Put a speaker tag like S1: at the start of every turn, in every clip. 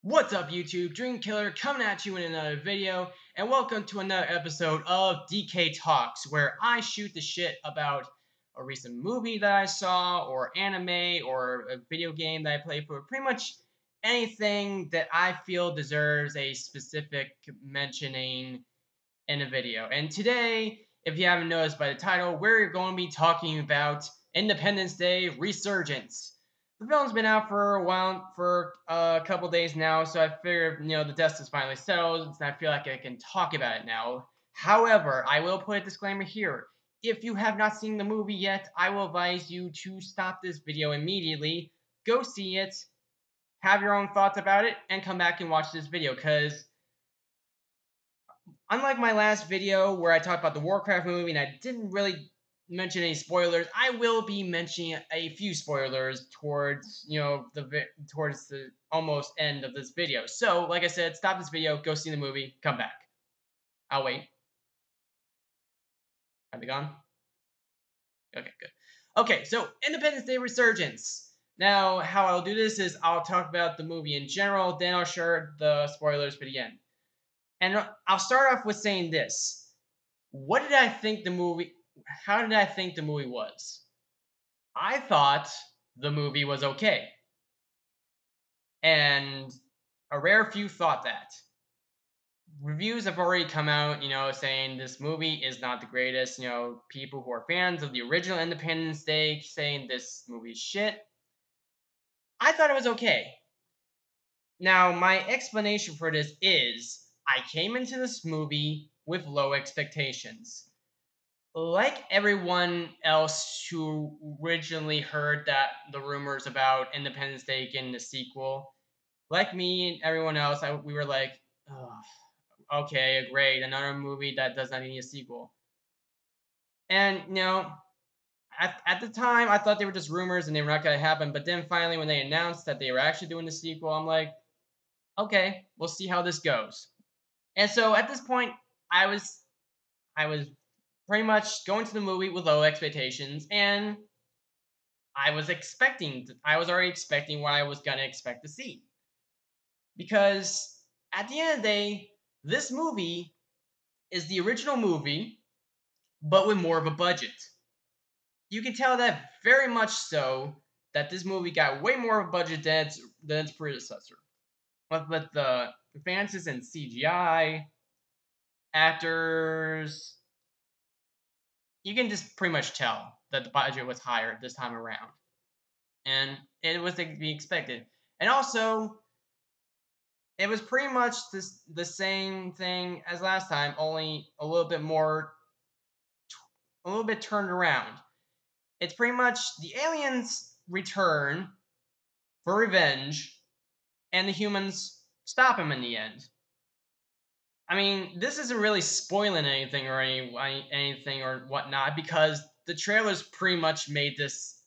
S1: What's up, YouTube? Dreamkiller coming at you in another video, and welcome to another episode of DK Talks, where I shoot the shit about a recent movie that I saw, or anime, or a video game that I played for. Pretty much anything that I feel deserves a specific mentioning in a video. And today, if you haven't noticed by the title, we're going to be talking about Independence Day Resurgence. The film's been out for a while, for a couple days now, so I figured, the dust is finally settled, and I feel like I can talk about it now. However, I will put a disclaimer here. If you have not seen the movie yet, I will advise you to stop this video immediately, go see it, have your own thoughts about it, and come back and watch this video, because unlike my last video where I talked about the Warcraft movie and I didn't really mention any spoilers, I will be mentioning a few spoilers towards, towards the almost end of this video. So, like I said, stop this video, go see the movie, come back. I'll wait. Are they gone? Okay, good. Okay, so Independence Day Resurgence. Now, how I'll do this is I'll talk about the movie in general, then I'll share the spoilers for the end. And I'll start off with saying this. What did I think the movie... How did I think the movie was? I thought the movie was okay. And a rare few thought that. Reviews have already come out, saying this movie is not the greatest. People who are fans of the original Independence Day saying this movie is shit. I thought it was okay. Now, my explanation for this is I came into this movie with low expectations. Like everyone else who originally heard the rumors about Independence Day getting a sequel, like me and everyone else, we were like, oh, okay, great, another movie that does not need a sequel. And, at the time, I thought they were just rumors and they were not going to happen, but then finally when they announced that they were actually doing the sequel, I'm like, okay, we'll see how this goes. And so at this point, I was pretty much going to the movie with low expectations, and I was already expecting what I was going to expect to see. Because at the end of the day, this movie is the original movie, but with more of a budget. You can tell that very much so that this movie got way more of a budget than its predecessor. With the advances in CGI, actors, you can just pretty much tell that the budget was higher this time around. And it was to be expected. And also, it was pretty much the same thing as last time, only a little bit turned around. It's pretty much the aliens return for revenge, and the humans stop them in the end. I mean, this isn't really spoiling anything or anything or whatnot, because the trailers pretty much made this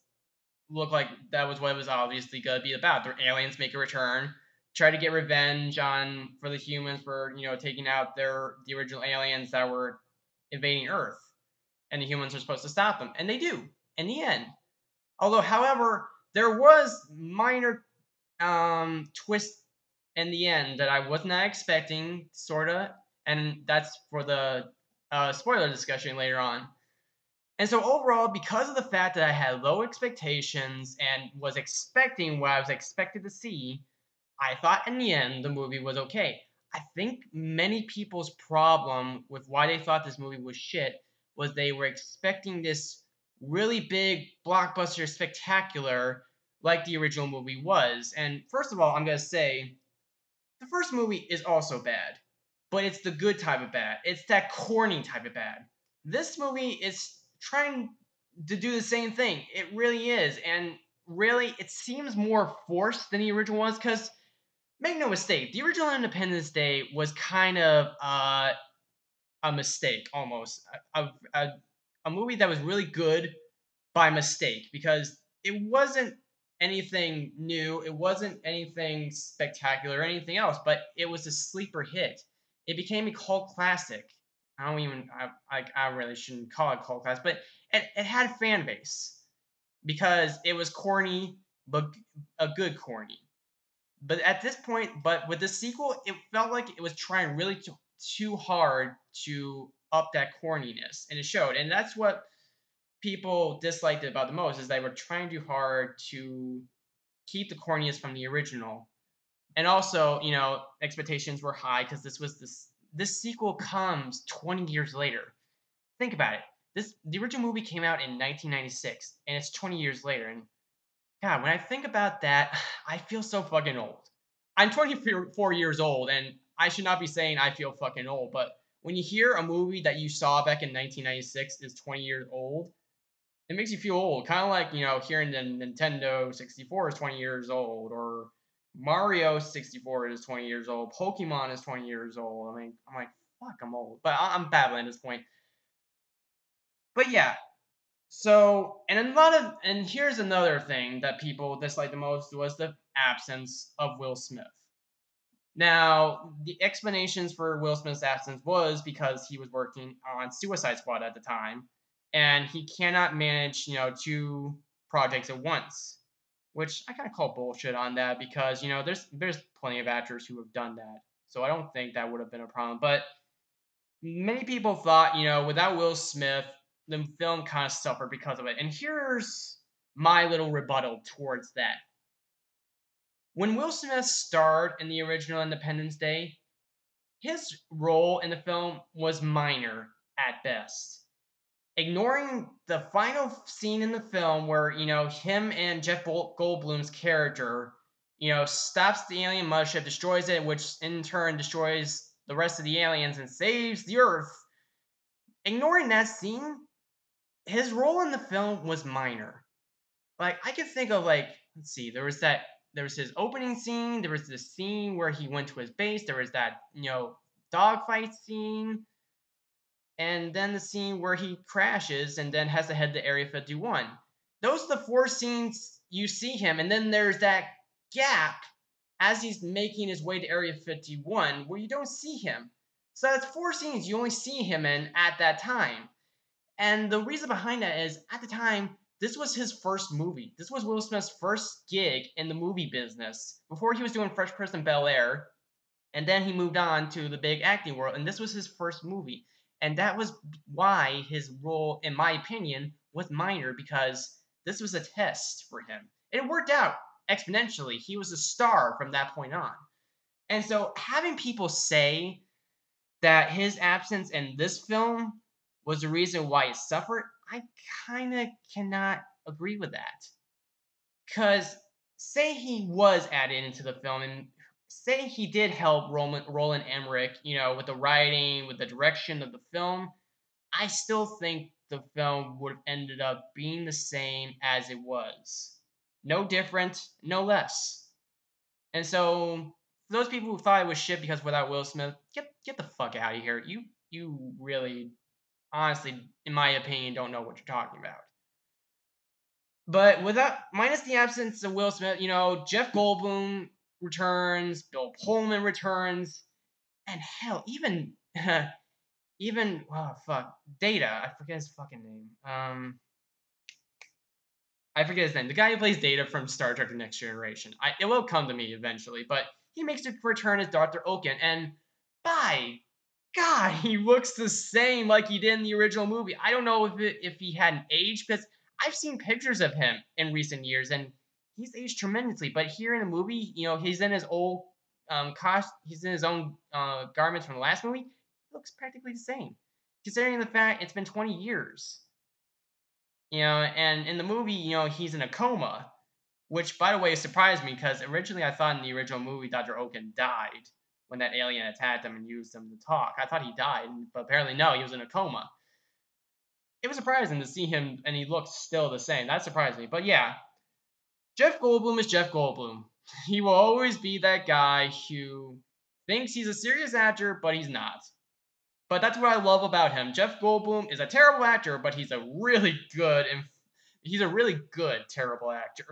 S1: look like that was what it was obviously going to be about. The aliens make a return, try to get revenge for the humans for taking out the original aliens that were invading Earth, and the humans are supposed to stop them, and they do in the end. Although, however, there was minor twist in the end that I was not expecting, sorta, and that's for the spoiler discussion later on. And so overall, because of the fact that I had low expectations and was expecting what I was expected to see, I thought in the end the movie was okay. I think many people's problem with why they thought this movie was shit was they were expecting this really big blockbuster spectacular like the original movie was. And first of all, I'm going to say the first movie is also bad, but it's the good type of bad. It's that corny type of bad. This movie is trying to do the same thing. It really is. And really, it seems more forced than the original was, because make no mistake, the original Independence Day was kind of a mistake, almost. A movie that was really good by mistake, because it wasn't anything new, it wasn't anything spectacular or anything else, but it was a sleeper hit. It became a cult classic. I really shouldn't call it cult classic, but it had fan base because it was corny, but a good corny. But at this point, but with the sequel, it felt like it was trying really too hard to up that corniness, and it showed. And that's what people disliked it about the most, is they were trying too hard to keep the corniness from the original. And also, expectations were high because this sequel comes 20 years later. Think about it. The original movie came out in 1996, and it's 20 years later. And God, when I think about that, I feel so fucking old. I'm 24 years old, and I should not be saying I feel fucking old, but when you hear a movie that you saw back in 1996 is 20 years old, it makes you feel old. Kind of like, hearing the Nintendo 64 is 20 years old, or Mario 64 is 20 years old, Pokemon is 20 years old. I mean, I'm like, fuck, I'm old. But I'm babbling at this point. But yeah, so, and here's another thing that people disliked the most was the absence of Will Smith. Now, the explanations for Will Smith's absence was because he was working on Suicide Squad at the time, and he cannot manage, two projects at once, which I kind of call bullshit on that because, there's plenty of actors who have done that, so I don't think that would have been a problem. But many people thought, without Will Smith, the film kind of suffered because of it. And here's my little rebuttal towards that. When Will Smith starred in the original Independence Day, his role in the film was minor at best. Ignoring the final scene in the film where, him and Jeff Goldblum's character, stops the alien mothership, destroys it, which in turn destroys the rest of the aliens and saves the Earth. Ignoring that scene, his role in the film was minor. Like, I can think of, like, let's see, there was his opening scene, there was the scene where he went to his base, there was that, dogfight scene, and then the scene where he crashes and then has to head to Area 51. Those are the four scenes you see him, and then there's that gap as he's making his way to Area 51 where you don't see him. So that's four scenes you only see him in at that time. And the reason behind that is, at the time, this was his first movie. This was Will Smith's first gig in the movie business. Before he was doing Fresh Prince of Bel-Air, and then he moved on to the big acting world, and this was his first movie. And that was why his role, in my opinion, was minor, because this was a test for him. And it worked out exponentially. He was a star from that point on. And so having people say that his absence in this film was the reason why it suffered, I kind of cannot agree with that. Because say he was added into the film, and say he did help Roland Emmerich, with the writing, with the direction of the film, I still think the film would have ended up being the same as it was. No different, no less. And so, for those people who thought it was shit because without Will Smith, get the fuck out of here. You really, honestly, in my opinion, don't know what you're talking about. But without minus the absence of Will Smith, Jeff Goldblum returns, Bill Pullman returns, and hell, even even Data. I forget his fucking name. I forget his name. The guy who plays Data from Star Trek: The Next Generation. It will come to me eventually, but he makes a return as Dr. Oaken, and by God, he looks the same like he did in the original movie. I don't know if he hadn't aged, because I've seen pictures of him in recent years, and he's aged tremendously. But here in the movie, he's in his old he's in his own garments from the last movie. He looks practically the same, considering the fact it's been 20 years. And in the movie, he's in a coma, which, by the way, surprised me because originally I thought in the original movie Dr. Oaken died when that alien attacked him and used him to talk. I thought he died, but apparently no, he was in a coma. It was surprising to see him, and he looked still the same. That surprised me. But yeah, Jeff Goldblum is Jeff Goldblum. He will always be that guy who thinks he's a serious actor, but he's not. But that's what I love about him. Jeff Goldblum is a terrible actor, but he's a really good terrible actor.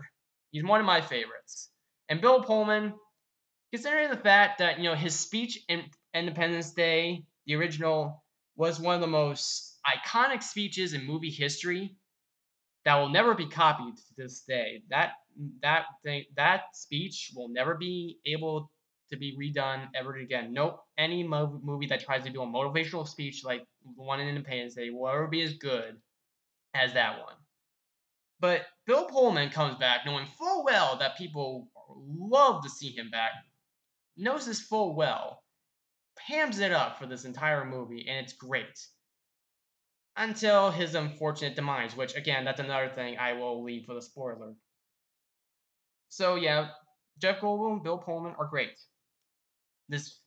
S1: He's one of my favorites. And Bill Pullman, considering the fact that his speech in Independence Day, the original, was one of the most iconic speeches in movie history that will never be copied to this day. that speech will never be able to be redone ever again. Nope. Any movie that tries to do a motivational speech like the one in Independence Day will ever be as good as that one. But Bill Pullman comes back knowing full well that people love to see him back, knows this full well, hams it up for this entire movie, and it's great. Until his unfortunate demise, which, again, that's another thing I will leave for the spoiler. So, yeah, Jeff Goldblum, Bill Pullman are great. This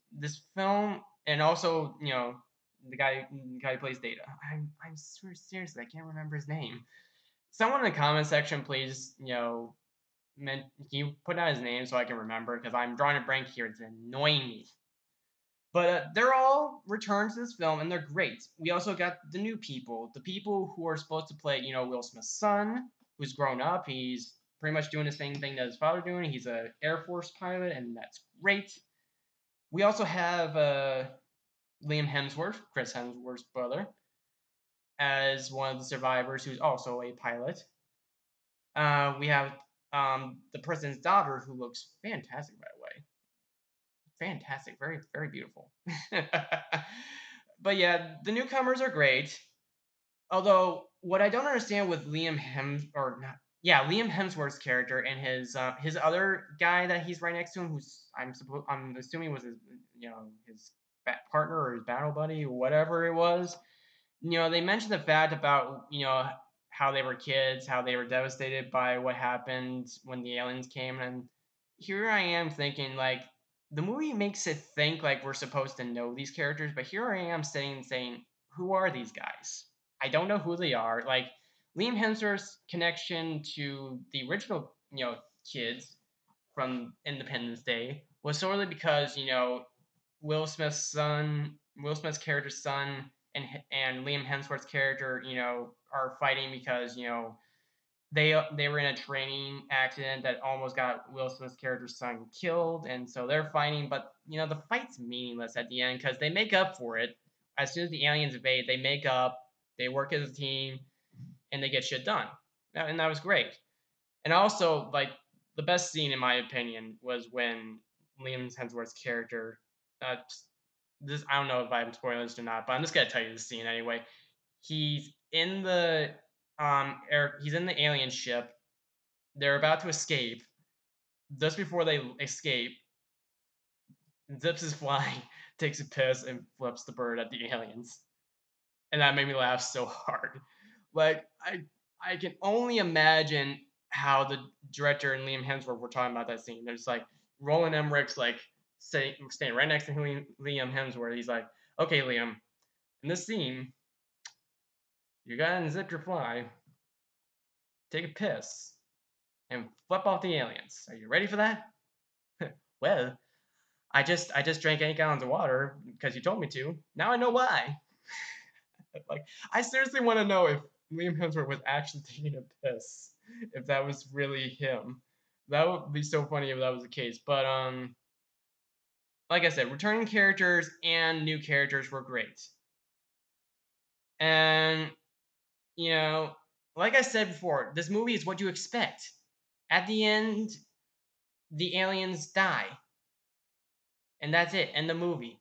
S1: film, and also, the guy who plays Data. I'm seriously, I can't remember his name. Someone in the comment section, please, can you put out his name so I can remember? Because I'm drawing a blank here. It's annoying me. But they're all returned to this film, and they're great. We also got the new people, the people who are supposed to play, Will Smith's son, who's grown up. He's pretty much doing the same thing that his father doing. He's an Air Force pilot, and that's great. We also have Liam Hemsworth, Chris Hemsworth's brother, as one of the survivors, who's also a pilot. We have the president's daughter, who looks fantastic, by the way. Fantastic, very, very beautiful. But yeah, the newcomers are great. Although what I don't understand with Liam Hemsworth's character and his other guy that he's right next to him, who's I'm assuming was his partner or his battle buddy or whatever it was. They mentioned the fact about how they were kids, how they were devastated by what happened when the aliens came, and here I am thinking like the movie makes it think like we're supposed to know these characters, but here I am sitting saying, who are these guys? I don't know who they are. Like Liam Hemsworth's connection to the original, kids from Independence Day was solely because Will Smith's son, Will Smith's character's son, and Liam Hemsworth's character, are fighting because they were in a training accident that almost got Will Smith's character's son killed, and so they're fighting. But the fight's meaningless at the end because they make up for it as soon as the aliens invade. They make up, they work as a team, and they get shit done. And that was great. And also, like the best scene in my opinion was when Liam Hemsworth's character. This I don't know if I'm spoiling this or not, but I'm just gonna tell you the scene anyway. He's in the he's in the alien ship. They're about to escape. Just before they escape, Zips is flying, takes a piss, and flips the bird at the aliens. And that made me laugh so hard. Like I can only imagine how the director and Liam Hemsworth were talking about that scene. There's like Roland Emmerich's like staying right next to Liam Hemsworth. He's like, okay, Liam, in this scene, you gotta unzip your fly, take a piss, and flip off the aliens. Are you ready for that? Well, I just drank 8 gallons of water because you told me to. Now I know why. Like I seriously want to know if Liam Hemsworth was actually taking a piss. If that was really him. That would be so funny if that was the case. But like I said, returning characters and new characters were great. And like I said before, this movie is what you expect. At the end, the aliens die. And that's it. End the movie.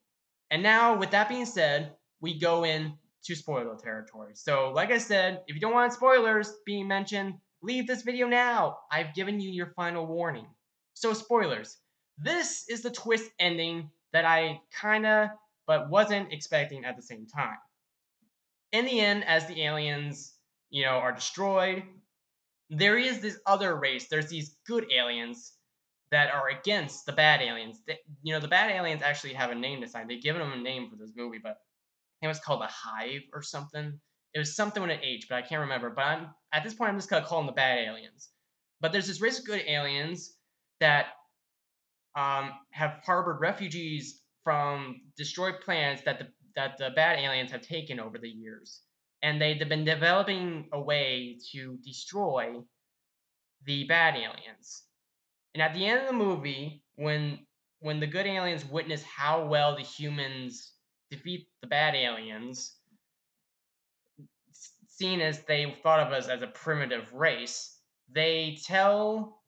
S1: And now, with that being said, we go in to spoiler territory. So, like I said, if you don't want spoilers being mentioned, leave this video now. I've given you your final warning. So, spoilers. This is the twist ending that I kinda, but wasn't expecting at the same time. In the end, as the aliens, are destroyed, there is this other race. There's these good aliens that are against the bad aliens. The bad aliens actually have a name this time. They've given them a name for this movie, but it was called the Hive or something. It was something with an H, but I can't remember. But at this point, I'm just gonna call them the bad aliens. But there's this race of good aliens that have harbored refugees from destroyed planets that the bad aliens have taken over the years, and they've been developing a way to destroy the bad aliens. And at the end of the movie, when the good aliens witness how well the humans defeat the bad aliens, seen as they thought of us as a primitive race, they tell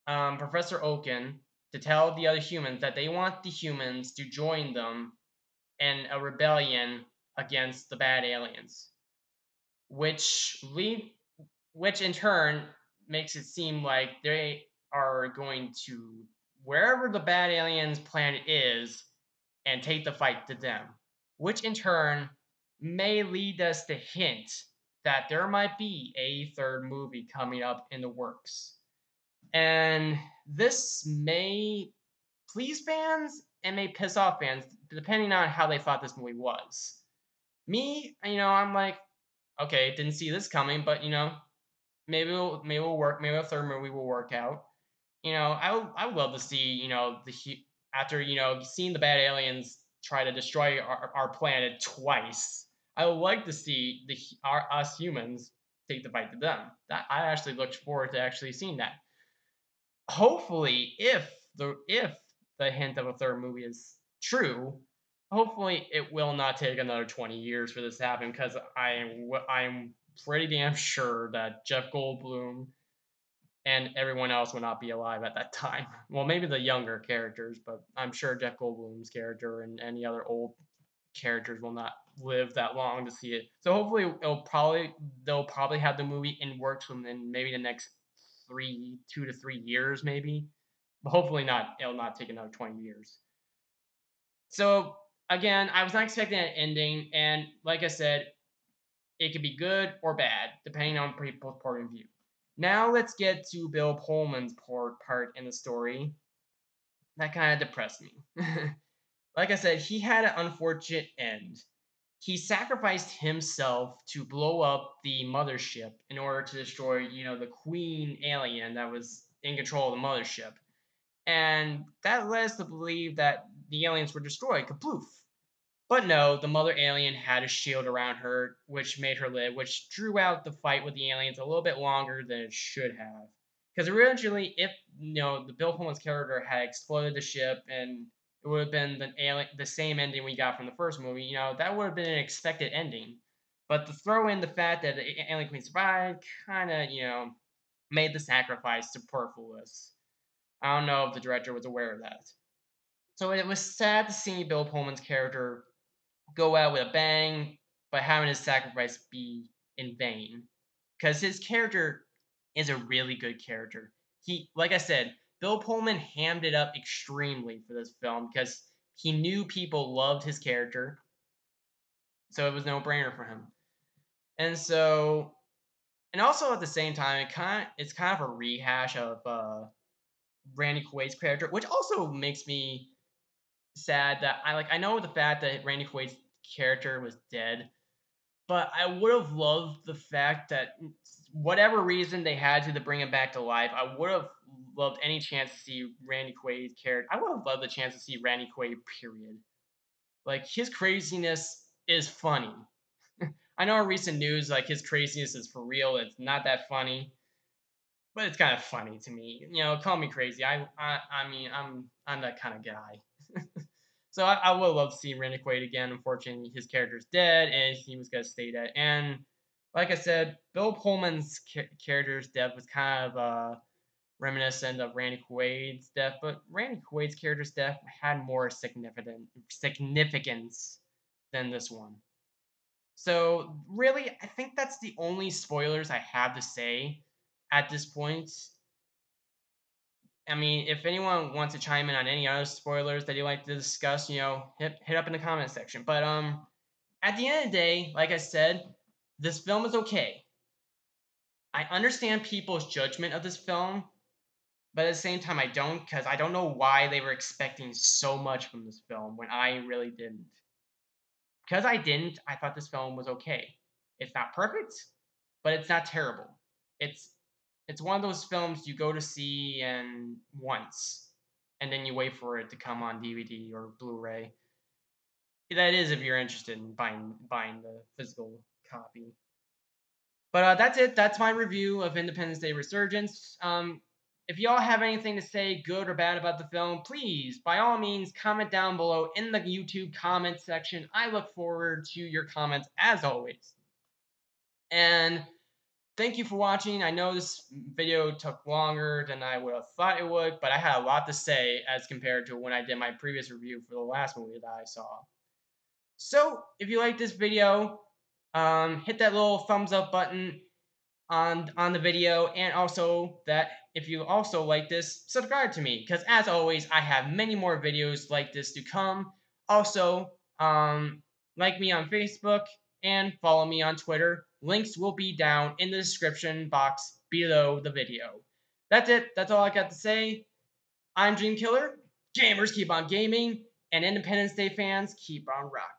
S1: Professor Oaken to tell the other humans that they want the humans to join them in a rebellion against the bad aliens, which lead, which in turn makes it seem like they are going to wherever the bad aliens planet is and take the fight to them, which in turn may lead us to hint that there might be a third movie coming up in the works. And this may please fans and may piss off fans depending on how they thought this movie was. Me, I'm like, okay, didn't see this coming, but maybe we'll work. Maybe a third movie will work out. I would love to see after seeing the bad aliens try to destroy our planet twice. I would like to see us humans take the fight to them. That I actually looked forward to actually seeing that. Hopefully, if the hint of a third movie is true, hopefully it will not take another 20 years for this to happen because I'm pretty damn sure that Jeff Goldblum and everyone else will not be alive at that time. Well, maybe the younger characters, but I'm sure Jeff Goldblum's character and any other old characters will not live that long to see it. So hopefully they'll probably have the movie in works within maybe the next 2 to 3 years, maybe. But hopefully not. It'll not take another 20 years. So again, I was not expecting an ending, and like I said, it could be good or bad depending on people's point of view. Now let's get to Bill Pullman's part in the story. That kind of depressed me. Like I said, he had an unfortunate end. He sacrificed himself to blow up the mothership in order to destroy, the queen alien that was in control of the mothership. And that led us to believe that the aliens were destroyed, kaploof. But no, the mother alien had a shield around her, which made her live, which drew out the fight with the aliens a little bit longer than it should have. Because originally, if the Bill Pullman's character had exploded the ship and it would have been the same ending we got from the first movie, that would have been an expected ending. But to throw in the fact that the alien queen survived, kind of, made the sacrifice superfluous. I don't know if the director was aware of that. So it was sad to see Bill Pullman's character go out with a bang, but having his sacrifice be in vain. Because his character is a really good character. Like I said, Bill Pullman hammed it up extremely for this film because he knew people loved his character, so it was no brainer for him. And also at the same time, it's kind of a rehash of Randy Quaid's character, which also makes me sad that I know the fact that Randy Quaid's character was dead, but I would have loved the fact that whatever reason they had to bring him back to life, I would have loved any chance to see Randy Quaid's character. I would have loved the chance to see Randy Quaid, period. Like, his craziness is funny. I know in recent news, like, his craziness is for real. It's not that funny, but it's kind of funny to me. Call me crazy. I mean, I'm that kind of guy. So I would love to see Randy Quaid again. Unfortunately, his character's dead, and he was gonna stay dead. And like I said, Bill Pullman's character's death was kind of reminiscent of Randy Quaid's death, but Randy Quaid's character's death had more significance than this one. So really, I think that's the only spoilers I have to say at this point. I mean, if anyone wants to chime in on any other spoilers that you'd like to discuss, hit up in the comment section. But at the end of the day, like I said, this film is okay. I understand people's judgment of this film, but at the same time, I don't, because I don't know why they were expecting so much from this film when I really didn't. Because I didn't, I thought this film was okay. It's not perfect, but it's not terrible. It's it's one of those films you go to see and once, and then you wait for it to come on DVD or Blu-ray. That is if you're interested in buying the physical copy. But that's it. That's my review of Independence Day Resurgence. If y'all have anything to say, good or bad, about the film, please, by all means, comment down below in the YouTube comment section. I look forward to your comments as always. And thank you for watching. I know this video took longer than I would have thought it would, but I had a lot to say as compared to when I did my previous review for the last movie that I saw. So, if you like this video, hit that little thumbs up button on the video, and also that if you also like this, subscribe to me, because as always, I have many more videos like this to come. Also, like me on Facebook and follow me on Twitter. Links will be down in the description box below the video. That's it. That's all I got to say. I'm Dreamkiller. Gamers keep on gaming, and Independence Day fans keep on rocking.